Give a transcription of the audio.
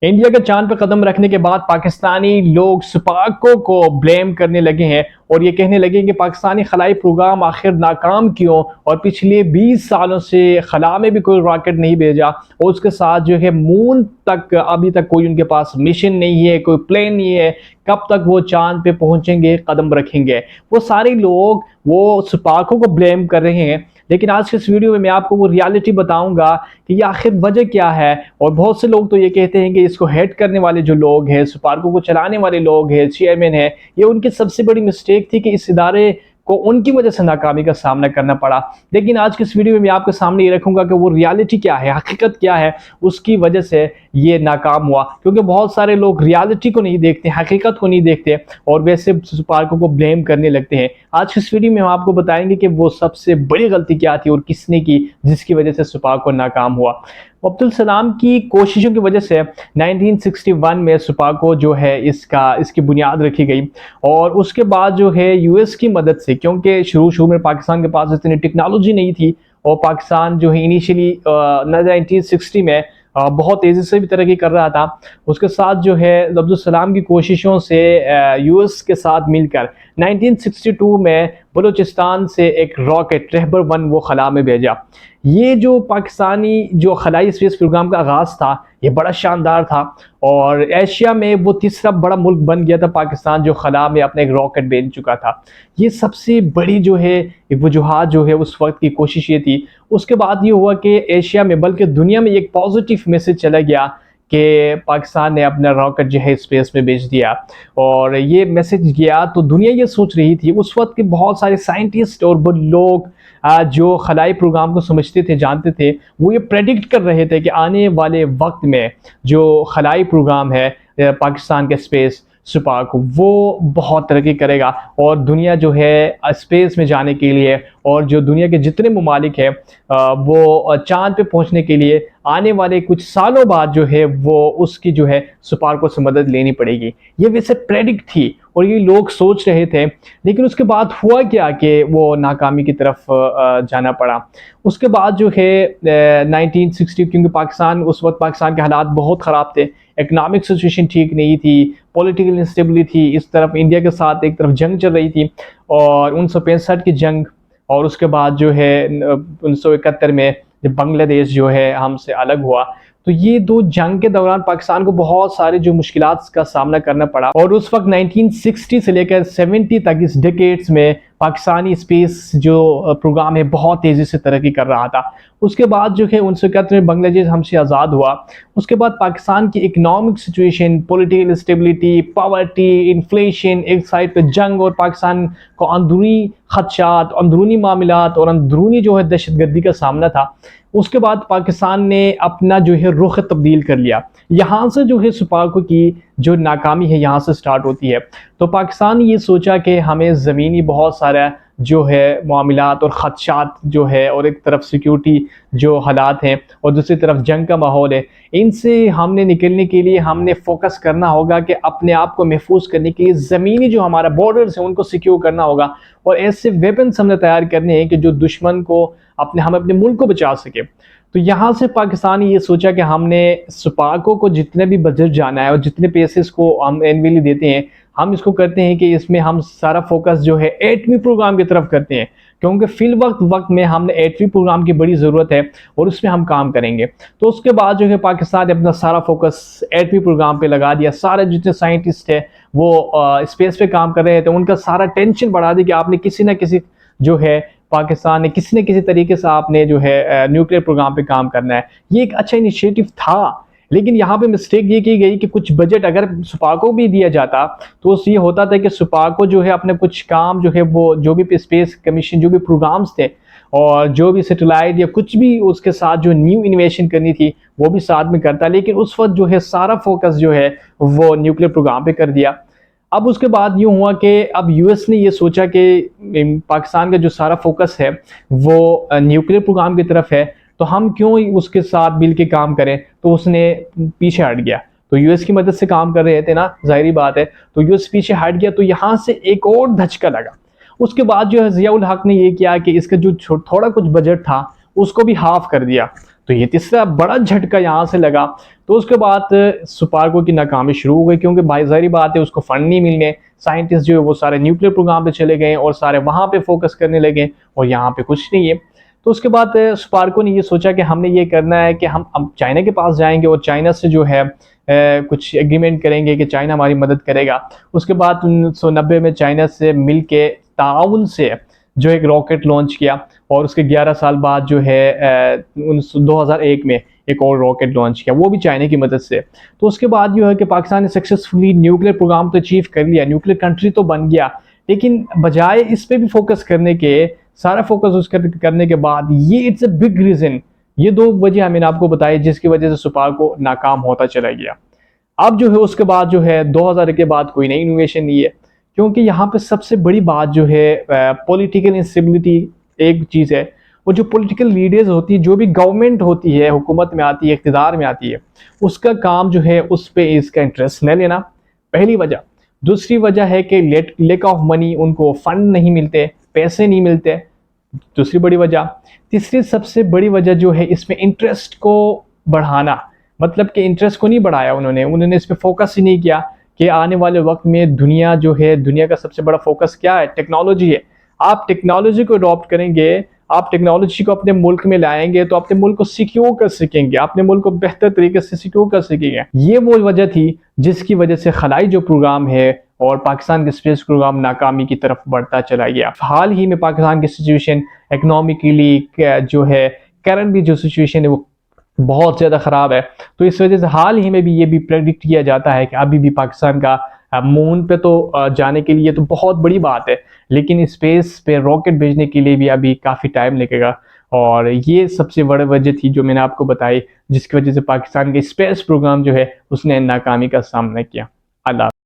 India के चांद पर कदम रखने के बाद पाकिस्तानी लोग सुपार्को को ब्लेम करने लगे हैं और ये कहने लगे कि पाकिस्तानी खलाई प्रोग्राम आखिर नाकाम क्यों और पिछले 20 सालों से खला में भी कोई रॉकेट नहीं भेजा और उसके साथ जो है मून तक अभी तक कोई उनके पास मिशन नहीं है, कोई प्लेन नहीं है। कब तक वो चांद पे पहुंचेंगे, कदम रखेंगे? वो सारे लोग वो सुपार्को को ब्लेम कर रहे हैं, लेकिन आज के इस वीडियो में मैं आपको वो रियलिटी बताऊंगा कि ये आखिर वजह क्या है। और बहुत से लोग तो ये कहते हैं कि इसको हेड करने वाले जो लोग हैं, सुपार्को को चलाने वाले लोग हैं, चेयरमैन है, ये उनकी सबसे बड़ी मिस्टेक थी कि इस इदारे को उनकी वजह से नाकामी का सामना करना पड़ा। लेकिन आज के इस वीडियो में मैं आपके सामने ये रखूंगा कि वो रियलिटी क्या है, हकीकत क्या है, उसकी वजह से ये नाकाम हुआ। क्योंकि बहुत सारे लोग रियलिटी को नहीं देखते, हकीकत को नहीं देखते और वैसे सुपार्को को ब्लेम करने लगते हैं। आज की इस वीडियो में हम आपको बताएंगे कि वो सबसे बड़ी गलती क्या थी और किसने की, जिसकी वजह से सुपार्को नाकाम हुआ। अब्दुल सलाम की कोशिशों की वजह से 1961 में सुपार्को जो है इसकी बुनियाद रखी गई और उसके बाद जो है यूएस की मदद से, क्योंकि शुरू में पाकिस्तान के पास इतनी टेक्नोलॉजी नहीं थी और पाकिस्तान जो है इनिशियली 1960 में बहुत तेज़ी से भी तरक्की कर रहा था। उसके साथ जो है अब्दुल सलाम की कोशिशों से यूएस के साथ मिलकर 1962 में बलूचिस्तान से एक रॉकेट रहबर 1 वो खला में भेजा। ये जो पाकिस्तानी जो खलाई स्पेस प्रोग्राम का आगाज़ था, ये बड़ा शानदार था और एशिया में वो तीसरा बड़ा मुल्क बन गया था पाकिस्तान, जो खला में अपना एक रॉकेट भेज चुका था। ये सबसे बड़ी जो है वजूहात जो है उस वक्त की कोशिश ये थी। उसके बाद ये हुआ कि एशिया में बल्कि दुनिया में एक पॉजिटिव मैसेज चला गया कि पाकिस्तान ने अपना रॉकेट जो है स्पेस में भेज दिया और ये मैसेज गया तो दुनिया ये सोच रही थी। उस वक्त के बहुत सारे साइंटिस्ट और लोग जो खलाई प्रोग्राम को समझते थे, जानते थे, वो ये प्रेडिक्ट कर रहे थे कि आने वाले वक्त में जो खलाई प्रोग्राम है पाकिस्तान के स्पेस सुपार्को, वो बहुत तरक्की करेगा और दुनिया जो है स्पेस में जाने के लिए और जो दुनिया के जितने ममालिक हैं वो चांद पे पहुंचने के लिए आने वाले कुछ सालों बाद जो है वो उसकी जो है सुपार्को से मदद लेनी पड़ेगी। ये वैसे प्रेडिक्ट थी और ये लोग सोच रहे थे, लेकिन उसके बाद हुआ क्या कि वो नाकामी की तरफ जाना पड़ा। उसके बाद जो है 1960, क्योंकि पाकिस्तान के हालात बहुत ख़राब थे, इकनॉमिक सिचुएशन ठीक नहीं थी, पॉलिटिकल इंस्टेबिलिटी थी, इस तरफ इंडिया के साथ एक तरफ जंग चल रही थी और 1965 की जंग और उसके बाद जो है 1971 में जब बांग्लादेश जो है हमसे अलग हुआ, तो ये दो जंग के दौरान पाकिस्तान को बहुत सारे जो मुश्किलात का सामना करना पड़ा। और उस वक्त 1960 से लेकर 70 तक इस डिकेड्स में पाकिस्तानी स्पेस जो प्रोग्राम है बहुत तेज़ी से तरक्की कर रहा था। उसके बाद जो है 1971 में बांग्लादेश हमसे आज़ाद हुआ। उसके बाद पाकिस्तान की economic situation, political stability, poverty, inflation, एक साइड पे जंग और पाकिस्तान को अंदरूनी खदशात, अंदरूनी मामलात और अंदरूनी जो है दहशतगर्दी का सामना था। उसके बाद पाकिस्तान ने अपना जो है रुख तब्दील कर लिया। यहाँ से जो है सुपार्को की जो नाकामी है यहाँ से स्टार्ट होती है। तो पाकिस्तान ने ये सोचा कि हमें ज़मीनी बहुत सारा जो है मामलात और ख़दशात जो है और एक तरफ सिक्योरिटी जो हालात हैं और दूसरी तरफ जंग का माहौल है, इनसे हमने निकलने के लिए हमने फोकस करना होगा कि अपने आप को महफूज करने के लिए ज़मीनी जो हमारा बॉर्डर्स हैं उनको सिक्योर करना होगा और ऐसे वेपन्स हमने तैयार करने हैं कि जो दुश्मन को हम अपने मुल्क को बचा सके। तो यहाँ से पाकिस्तान ने ये सोचा कि हमने सुपार्को को जितने भी बजट जाना है और जितने पैसे इसको हम एनुअली देते हैं, हम इसको करते हैं कि इसमें हम सारा फोकस जो है एटमी प्रोग्राम की तरफ करते हैं, क्योंकि फिल वक्त में हमने एटमी प्रोग्राम की बड़ी ज़रूरत है और उसमें हम काम करेंगे। तो उसके बाद जो है पाकिस्तान ने अपना सारा फोकस एटमी प्रोग्राम पे लगा दिया। सारे जितने साइंटिस्ट हैं वो स्पेस पे काम कर रहे थे, उनका सारा टेंशन बढ़ा दिया कि आपने किसी ना किसी जो है पाकिस्तान ने किसी न किसी तरीके से आपने जो है न्यूक्लियर प्रोग्राम पे काम करना है। ये एक अच्छा इनिशिएटिव था, लेकिन यहाँ पे मिस्टेक ये की गई कि कुछ बजट अगर सुपार्को भी दिया जाता तो ये होता था कि सुपार्को जो है अपने कुछ काम जो है वो जो भी स्पेस कमीशन जो भी प्रोग्राम्स थे और जो भी सैटेलाइट या कुछ भी उसके साथ जो न्यू इन्वेशन करनी थी वो भी साथ में करता, लेकिन उस वक्त जो है सारा फोकस जो है वो न्यूक्लियर प्रोग्राम पे कर दिया। अब उसके बाद यूँ हुआ कि अब यूएस ने ये सोचा कि पाकिस्तान का जो सारा फोकस है वो न्यूक्लियर प्रोग्राम की तरफ है, तो हम क्यों उसके साथ मिल के काम करें। तो उसने पीछे हट गया। तो यूएस की मदद से काम कर रहे थे ना, जाहिर बात है, तो यूएस पीछे हट गया। तो यहाँ से एक और धचका लगा। उसके बाद जो है ज़िया उल हक ने ये किया कि इसका जो थोड़ा कुछ बजट था उसको भी हाफ कर दिया। तो ये तीसरा बड़ा झटका यहाँ से लगा। तो उसके बाद स्पार्को की नाकामी शुरू हो गई, क्योंकि भाई ज़ाहिर बात है उसको फंड नहीं मिलने, साइंटिस्ट जो है वो सारे न्यूक्लियर प्रोग्राम पे चले गए और सारे वहाँ पे फोकस करने लगे और यहाँ पे कुछ नहीं है। तो उसके बाद स्पार्को ने ये सोचा कि हमने ये करना है कि हम चाइना के पास जाएंगे और चाइना से जो है कुछ एग्रीमेंट करेंगे कि चाइना हमारी मदद करेगा। उसके बाद 1990 में चाइना से मिल के ताउन से जो एक रॉकेट लॉन्च किया और उसके 11 साल बाद जो है 2001 में एक और रॉकेट लॉन्च किया, वो भी चाइना की मदद से। तो उसके बाद जो है कि पाकिस्तान ने सक्सेसफुली न्यूक्लियर प्रोग्राम तो अचीव कर लिया, न्यूक्लियर कंट्री तो बन गया, लेकिन बजाय इस पे भी फोकस करने के, सारा फोकस उस करने के बाद ये इट्स अ बिग रीज़न, ये दो वजह मैंने आपको बताई जिसकी वजह से स्पार्को नाकाम होता चला गया। अब जो है उसके बाद जो है 2000 के बाद कोई नई इनोवेशन नहीं है, क्योंकि यहाँ पे सबसे बड़ी बात जो है पॉलिटिकल इंस्टेबिलिटी एक चीज़ है। और जो पॉलिटिकल लीडर्स होती है, जो भी गवर्नमेंट होती है, हुकूमत में आती है, इक़्तिदार में आती है, उसका काम जो है उस पर इसका इंटरेस्ट न लेना, पहली वजह। दूसरी वजह है कि लेक ऑफ मनी, उनको फंड नहीं मिलते, पैसे नहीं मिलते, दूसरी बड़ी वजह। तीसरी सबसे बड़ी वजह जो है इसमें इंटरेस्ट को बढ़ाना, मतलब कि इंटरेस्ट को नहीं बढ़ाया उन्होंने इस पर फोकस ही नहीं किया कि आने वाले वक्त में दुनिया जो है, दुनिया का सबसे बड़ा फोकस क्या है, टेक्नोलॉजी है। आप टेक्नोलॉजी को अडॉप्ट करेंगे, आप टेक्नोलॉजी को अपने मुल्क में लाएंगे तो अपने मुल्क को सिक्योर कर सकेंगे, अपने मुल्क को बेहतर तरीके से सिक्योर कर सकेंगे। ये वो वजह थी जिसकी वजह से खलाई जो प्रोग्राम है और पाकिस्तान के स्पेस प्रोग्राम नाकामी की तरफ बढ़ता चला गया। हाल ही में पाकिस्तान की सिचुएशन इकोनॉमिकली जो है, करंट भी जो सिचुएशन है वो बहुत ज़्यादा ख़राब है। तो इस वजह से हाल ही में भी ये भी प्रेडिक्ट किया जाता है कि अभी भी पाकिस्तान का मून पे तो जाने के लिए तो बहुत बड़ी बात है, लेकिन स्पेस पे रॉकेट भेजने के लिए भी अभी काफ़ी टाइम लगेगा। और ये सबसे बड़ी वजह थी जो मैंने आपको बताई, जिसकी वजह से पाकिस्तान के स्पेस प्रोग्राम जो है उसने नाकामी का सामना किया। अल्लाह।